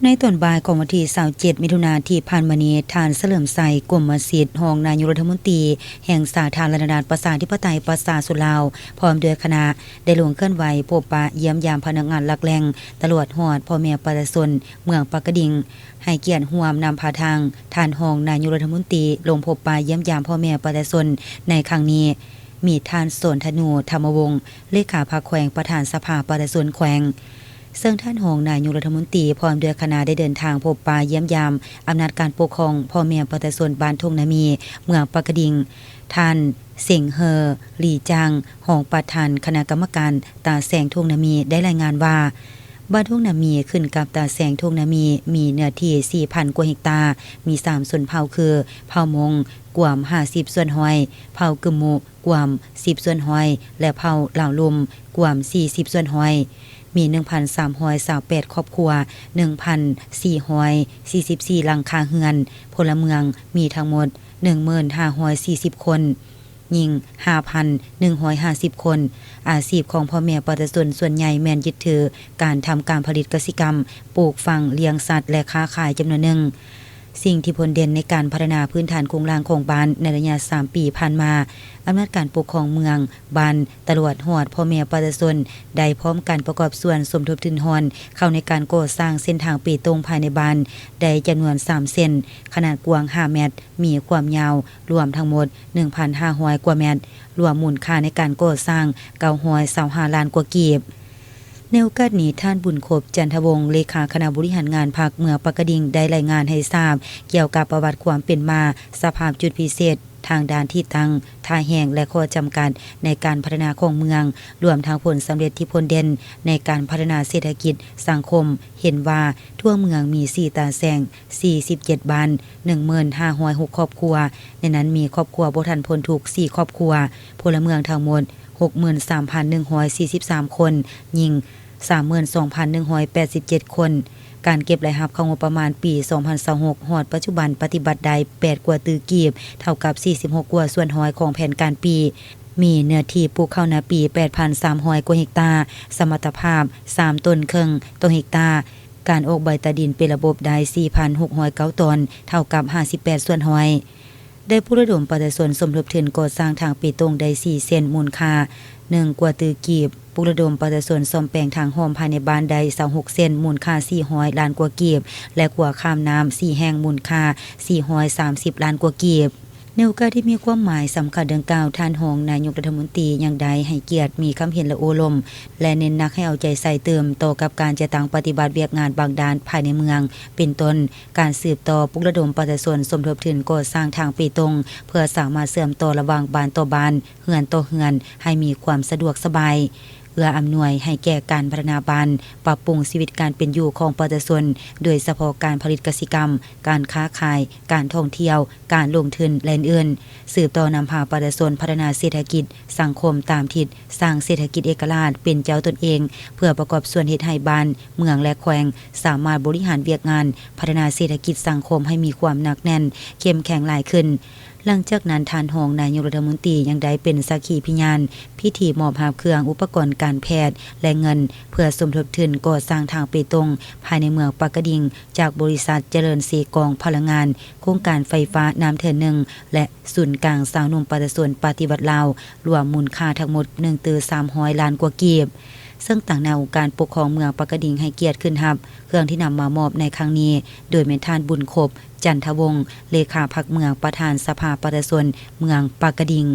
ในตอนบ่ายของวันที่27มิถุนายนที่ผ่านมานี้ท่านเฉลิมไสกรมศิษย์รองนายกรัฐมนตรีแห่งสาธารณรัฐประชาธิปไตยประชาชนลาวพร้อมด้วยคณะได้ลงเคลื่อนไหวพบปะเยี่ยมยามพนักงานหลักแหล่งตำรวจฮอดพ่อแม่ประชาชนเมืองปากกดิ่งให้เกียรติร่วมนำพาทางท่านรองนายกรัฐมนตรีลงพบปะเยี่ยมยามพ่อแม่ประชาชนในครั้งนี้มีท่านสนธนูธรรมวงศ์เลขาพรรคแขวงประธานสภาประชาชนแขวงซึ่งท่านรองนายกรัฐมนตรีพร้อมด้วยคณะได้เดินทางพบปะเยี่ยมยามอำนาจการปกครองพ่อแม่ประชาชนบ้านทุ่งนามีเมืองปากกดิ่งท่านเสิงเฮอหลี่จางรองประธานคณะกรรมการตาแสงทุ่งนามีได้รายงานว่าบ้านทุ่งนามีขึ้นกับตาแสงทุ่งนามีเนื้อที่ 4,000 กว่าเฮกตาร์มี3ส่วนเผ่าคือเผ่ามงกวม50ส่วนหอยเผ่ากึมมุกวม10ส่วนหอยและเผ่าเหล่าลุมกวม40ส่วนหอยมี 1,328 ครอบครัว 1,444 หลังคาเรือนพลเมืองมีทั้งหมด 1540 คนหญิง 5,150 คนอาชีพของพ่อแม่ประชาชนส่วนใหญ่แม่นยึดถือการทำการผลิตกสิกรรมปลูกฝังเลี้ยงสัตว์และค้าขายจำนวนหนึ่งสิ่งที่ผลเด่นในการพัฒนาพื้นฐานโครงสร้างของบ้านในระยะ3ปีผ่านมาอำนาจการปกครองเมืองบ้านตำรวจฮอดพ่อแม่ประชาชนได้พร้อมกันประกอบส่วนสมทบทุนฮอนเข้าในการก่อสร้างเส้นทางปีตรงภายในบ้านได้จำนวน3เส้นขนาดกว้าง5เมตรมีความยาวรวมทั้งหมด 1,500 กว่าเมตรรวมมูลค่าในการก่อสร้าง925ล้านกว่ากีบในโอกาสนี้ท่านบุญคบจันทวงศ์เลขาคณะบริหารงานพรรคเมืองปากกดิ่งได้รายงานให้ทราบเกี่ยวกับประวัติความเป็นมาสภาพจุดพิเศษทางด้านที่ตั้งท่าแห่งและข้อจำกัดในการพัฒนาของเมืองรวมทั้งผลสำเร็จที่ผลเด่นในการพัฒนาเศรษฐกิจสังคมเห็นว่าทั่วเมืองมี4ตาแสง47บ้าน 1506 ครอบครัวในนั้นมีครอบครัวบ่ทันพ้นทุกข์4ครอบครัวพลเมืองทั้งหมด 63,143 คนหญิง32,187 คนการเก็บรายรับของงบประมาณปี2026ฮอดปัจจุบันปฏิบัติได้8กว่าตือกีบเท่ากับ46กว่าส่วนหอยของแผนการปีมีเนื้อที่ปลูกข้าวนาปี 8,300 กว่าเฮกตาร์สมรรถภาพ3ต้นครึ่งต่อเฮกตาร์การออกใบตาดินเป็นระบบได้ 4,609 ตนเท่ากับ58ส่วนหอยได้ผู้ระดมประชาชนสมทบทุนก่อสร้างทางปีตรงได้4เส้นมูลค่า1กว่าตือกีบผู้ระดมประชาชนซ่อมแปลงทางหอมภายในบ้านได้26เส้นมูลค่า400ล้านกว่ากีบและขัวข้ามน้ำ4แห่งมูลค่า430ล้านกว่ากีบในโอกาสที่มีความหมายสำคัญดังกล่าวท่านรองนายกรัฐมนตรียังได้ให้เกียรติมีคำเห็นและโอลมและเน้นหนักให้เอาใจใส่เติมต่อกับการจะตั้งปฏิบัติเวียกงานบางด้านภายในเมืองเป็นต้นการสืบต่อปลุกระดมประชาชนสมทบทุนก่อสร้างทางปีตรงเพื่อสามารถเชื่อมต่อระหว่างบ้านต่อบ้านเฮือนต่อเฮือนให้มีความสะดวกสบายเอื้ออำนวยให้แก่การพัฒนาบ้านปรับปรุงชีวิตการเป็นอยู่ของประชาชนโดยเฉพาะการผลิตกสิกรรมการค้าขายการท่องเที่ยวการลงทุนและอื่นๆสืบต่อนำพาประชาชนพัฒนาเศรษฐกิจสังคมตามทิศสร้างเศรษฐกิจเอกราชเป็นเจ้าตนเองเพื่อประกอบส่วนเฮ็ดให้บ้านเมืองและแขวงสามารถบริหารเวียกงานพัฒนาเศรษฐกิจสังคมให้มีความหนักแน่นเข้มแข็งหลายขึ้นหลังจากนั้นท่านรองนายกรัฐมนตรียังได้เป็นสักขีพยานพิธีมอบหาเครื่องอุปกรณ์การแพทย์และเงินเพื่อสมทบทุนก่อสร้างทางเปตงภายในเมืองปากกดิ่งจากบริษัทเจริญศรีกองพลังงานโครงการไฟฟ้าน้ำเทินหนึ่งและศูนย์กลางสาวหนุ่มประชาชนปฏิบัติลาวรวมมูลค่าทั้งหมด1.300ล้านกว่ากีบซึ่งต่างแนวการปกครองเมืองปากกดิ่งให้เกียรติขึ้นรับเครื่องที่นำมามอบในครั้งนี้โดยเมธานบุญคบจันทวงศ์เลขาพรรคเมืองประธานสภาประชาชนเมืองปากกดิ่ง